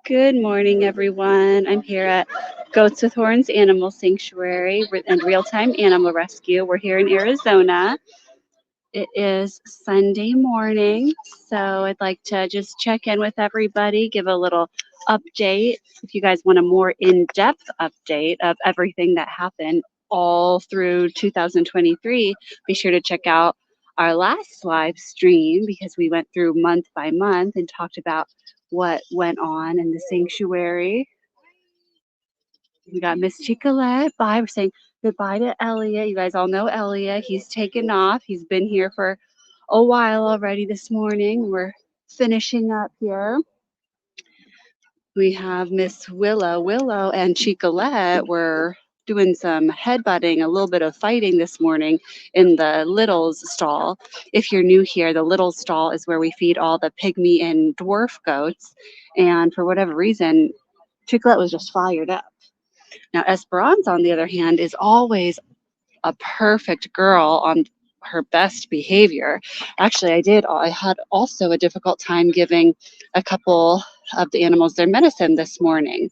Good morning, everyone. I'm here at Goats with Horns Animal Sanctuary and Real Time Animal Rescue. We're here in Arizona. It is Sunday morning, so I'd like to just check in with everybody, give a little update. If you guys want a more in depth update of everything that happened all through 2023, be sure to check out our last live stream because we went through month by month and talked about what went on in the sanctuary. We got Miss Chicolette. Bye. We're saying goodbye to Elliot. You guys all know Elliot. He's taken off. He's been here for a while already this morning. We're finishing up here. We have Miss Willow. Willow and Chicolette were doing some headbutting, a little bit of fighting this morning in the Littles stall. If you're new here, the Littles stall is where we feed all the pygmy and dwarf goats. And for whatever reason, Chicolette was just fired up. Now, Esperanza, on the other hand, is always a perfect girl on her best behavior. Actually, I had also a difficult time giving a couple of the animals their medicine this morning.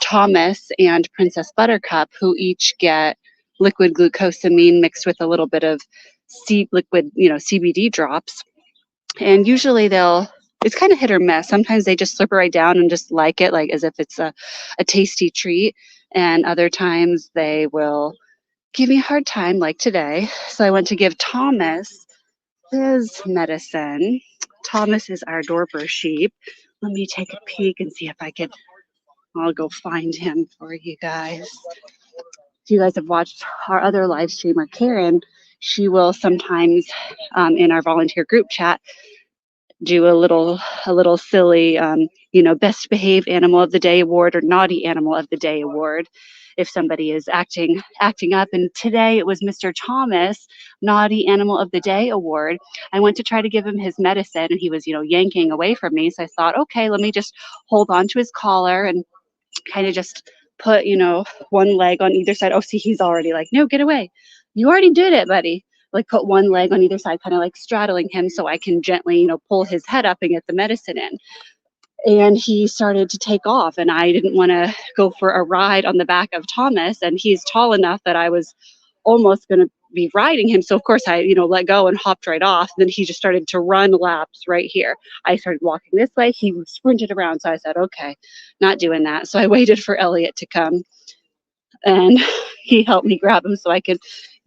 Thomas and Princess Buttercup, who each get liquid glucosamine mixed with a little bit of liquid, CBD drops. And usually it's kind of hit or miss. Sometimes they just slip it right down and just like it, like as if it's a tasty treat. And other times they will give me a hard time, like today. So I went to give Thomas his medicine. Thomas is our Dorper sheep. Let me take a peek and see if I'll go find him for you guys. If you guys have watched our other live streamer, Karen, she will sometimes in our volunteer group chat do a little silly best behaved animal of the day award or naughty animal of the day award if somebody is acting up. And today it was Mr. Thomas, naughty animal of the day award. I went to try to give him his medicine and he was yanking away from me, so I thought, okay, let me just hold on to his collar and kind of just put one leg on either side. Oh, see, he's already like, no, get away, you already did it, buddy. Like, put one leg on either side, kind of like straddling him so I can gently pull his head up and get the medicine in. And he started to take off, and I didn't want to go for a ride on the back of Thomas, and he's tall enough that I was almost going to be riding him. So of course I let go and hopped right off. Then he just started to run laps right here. I started walking this way, he sprinted around, so I said, okay, not doing that. So I waited for Elliot to come, and he helped me grab him so I could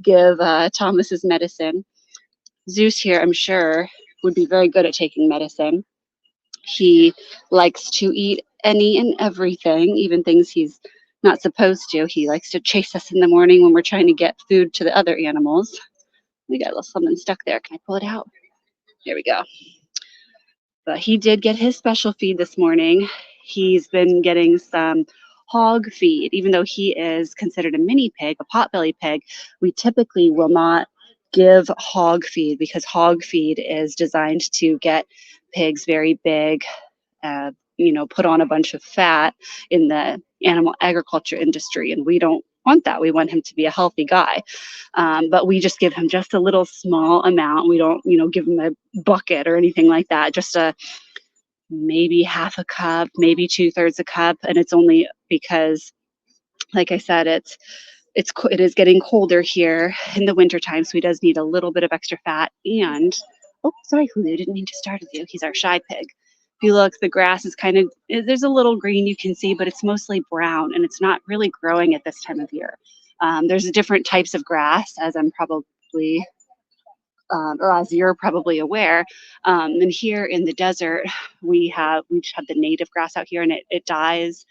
give Thomas's medicine. Zeus here, I'm sure, would be very good at taking medicine. He likes to eat any and everything, even things he's not supposed to. He likes to chase us in the morning when we're trying to get food to the other animals. We got a little something stuck there. Can I pull it out? There we go. But he did get his special feed this morning. He's been getting some hog feed. Even though he is considered a mini pig, a potbelly pig, we typically will not give hog feed because hog feed is designed to get pigs very big, put on a bunch of fat in the animal agriculture industry, and we don't want that. We want him to be a healthy guy, but we just give him just a little small amount. We don't give him a bucket or anything like that, just a maybe half a cup, maybe 2/3 a cup. And it's only because, like I said, it is getting colder here in the wintertime, so he does need a little bit of extra fat. And oh, sorry, Julio, didn't mean to startle you. He's our shy pig. If you look, the grass is there's a little green you can see, but it's mostly brown, and it's not really growing at this time of year. There's different types of grass, as I'm probably or as you're probably aware. And here in the desert, we just have the native grass out here, and it dies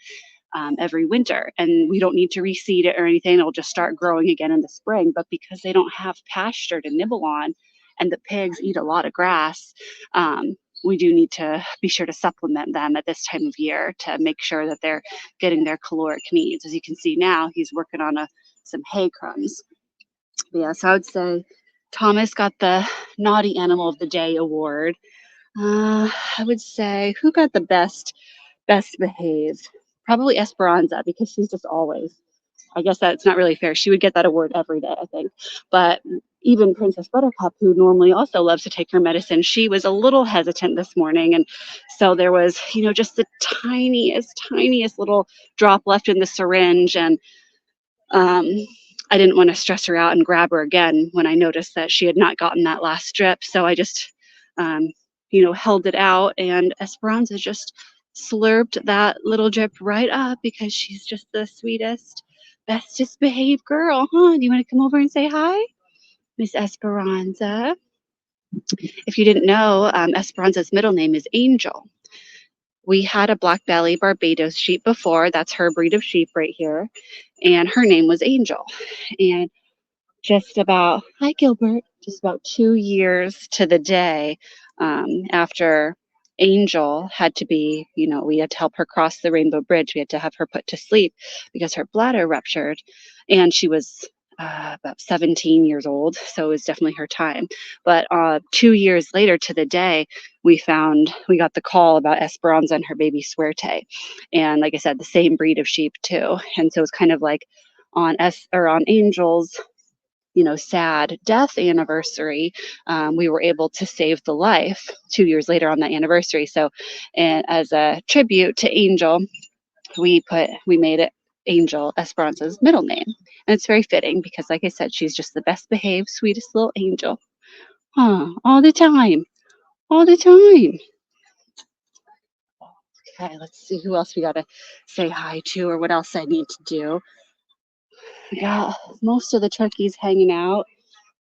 every winter, and we don't need to reseed it or anything. It'll just start growing again in the spring. But because they don't have pasture to nibble on, and the pigs eat a lot of grass, we do need to be sure to supplement them at this time of year to make sure that they're getting their caloric needs. As you can see now, he's working on some hay crumbs. But yeah, so I would say Thomas got the Naughty Animal of the Day award. I would say, who got the best behaved? Probably Esperanza, because she's just always I guess that's not really fair. She would get that award every day, I think. But even Princess Buttercup, who normally also loves to take her medicine, she was a little hesitant this morning. And so there was, just the tiniest little drop left in the syringe. And um, I didn't want to stress her out and grab her again when I noticed that she had not gotten that last drip. So I just, um, held it out, and Esperanza just slurped that little drip right up because she's just the sweetest, bestest behaved girl, huh? Do you want to come over and say hi, Miss Esperanza? If you didn't know, Esperanza's middle name is Angel. We had a black belly Barbados sheep before. That's her breed of sheep right here. And her name was Angel. And hi Gilbert, just about 2 years to the day after Angel had to be, we had to help her cross the Rainbow Bridge. We had to have her put to sleep because her bladder ruptured, and she was about 17 years old, so it was definitely her time. But 2 years later to the day, we got the call about Esperanza and her baby Suerte, and like I said, the same breed of sheep too. And so it's kind of like on Angel's sad death anniversary, we were able to save the life 2 years later on that anniversary. So, and as a tribute to Angel, we made it Angel Esperanza's middle name. And it's very fitting because, like I said, she's just the best behaved, sweetest little angel. Huh, all the time. All the time. Okay, let's see who else we got to say hi to or what else I need to do. We got most of the turkeys hanging out.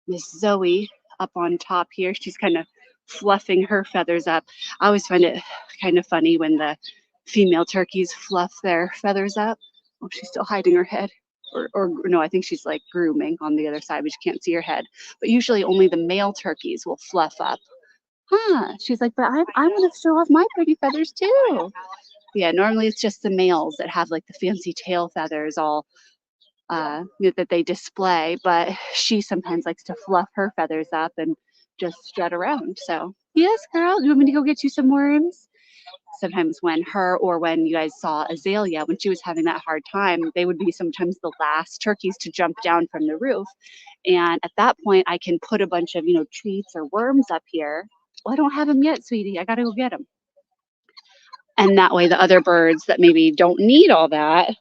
Miss Zoe up on top here. She's kind of fluffing her feathers up. I always find it kind of funny when the female turkeys fluff their feathers up. Oh, she's still hiding her head. Or no, I think she's like grooming on the other side, but you can't see her head. But usually only the male turkeys will fluff up. Huh? She's like, but I want to show off my pretty feathers too. Yeah, normally it's just the males that have like the fancy tail feathers all that they display, but she sometimes likes to fluff her feathers up and just strut around. So, yes, girl, you want me to go get you some worms? Sometimes when you guys saw Azalea, when she was having that hard time, they would be sometimes the last turkeys to jump down from the roof. And at that point, I can put a bunch of, treats or worms up here. Well, I don't have them yet, sweetie. I got to go get them. And that way, the other birds that maybe don't need all that,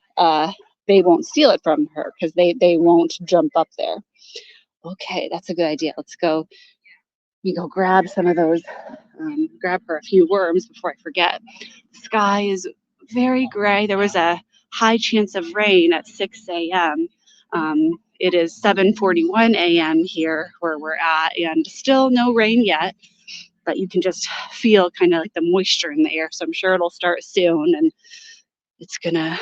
they won't steal it from her because they won't jump up there. Okay, that's a good idea. Let's go. We go grab some of those, grab her a few worms before I forget. The sky is very gray. There was a high chance of rain at 6 a.m. It is 7:41 a.m. here where we're at, and still no rain yet. But you can just feel kind of like the moisture in the air. So I'm sure it'll start soon, and it's gonna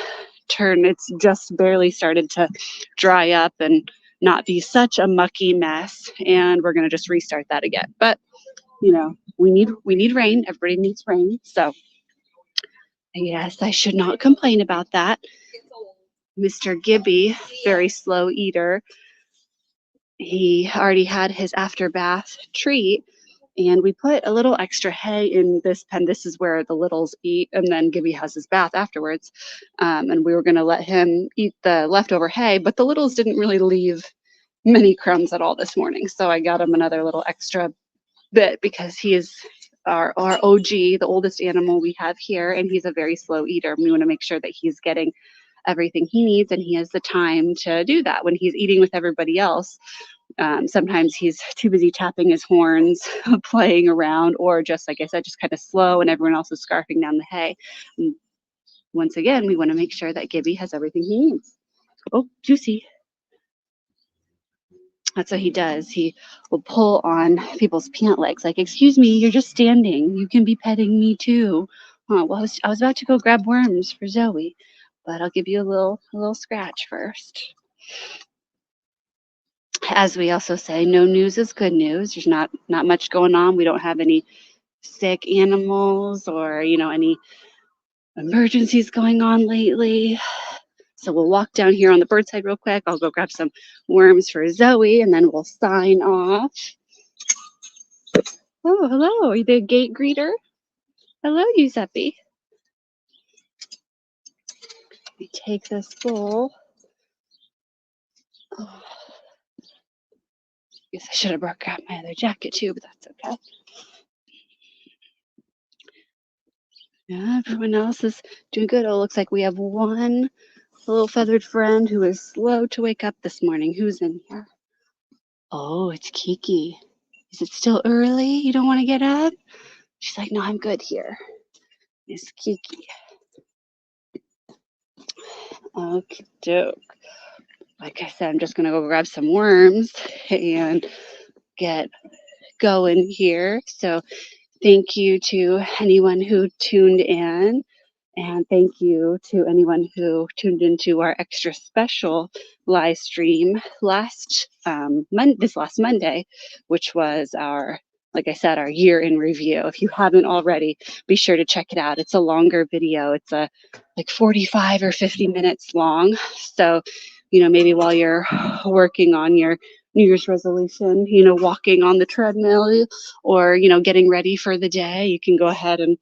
turn. It's just barely started to dry up and not be such a mucky mess. And we're gonna just restart that again. But we need rain. Everybody needs rain. So yes, I should not complain about that. Mr. Gibby, very slow eater. He already had his after bath treat. And we put a little extra hay in this pen. This is where the littles eat, and then Gibby has his bath afterwards. And we were going to let him eat the leftover hay, but the littles didn't really leave many crumbs at all this morning. So I got him another little extra bit because he is our OG, the oldest animal we have here, and he's a very slow eater. We want to make sure that he's getting everything he needs, and he has the time to do that when he's eating with everybody else. Sometimes he's too busy tapping his horns, playing around, or just, like I said, just kind of slow and everyone else is scarfing down the hay. And once again, we want to make sure that Gibby has everything he needs. Oh, juicy. That's what he does. He will pull on people's pant legs like, excuse me, you're just standing. You can be petting me too. Well, I was about to go grab worms for Zoe, but I'll give you a little scratch first. As we also say, no news is good news. There's not much going on. We don't have any sick animals or, any emergencies going on lately. So we'll walk down here on the bird side real quick. I'll go grab some worms for Zoe, and then we'll sign off. Oh, hello. Are you the gate greeter? Hello, Giuseppe. We take this bowl Oh, guess I should have grabbed my other jacket too, but that's okay. Yeah, everyone else is doing good. Oh, it looks like we have one little feathered friend who is slow to wake up this morning. Who's in here? Oh, it's Kiki. Is it still early? You don't want to get up? She's like, no, I'm good here. Miss Kiki. Okay, doke. Like I said, I'm just going to go grab some worms and get going here. So thank you to anyone who tuned in. And thank you to anyone who tuned into our extra special live stream this last Monday, which was our, like I said, our year in review. If you haven't already, be sure to check it out. It's a longer video. It's like 45 or 50 minutes long. So, maybe while you're working on your New Year's resolution, walking on the treadmill or, getting ready for the day, you can go ahead and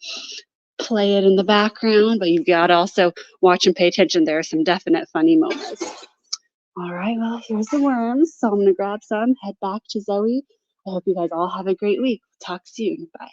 play it in the background, but you've got to also watch and pay attention. There are some definite funny moments. All right, well, here's the worms. So I'm going to grab some, head back to Zoe. I hope you guys all have a great week. Talk soon. Bye.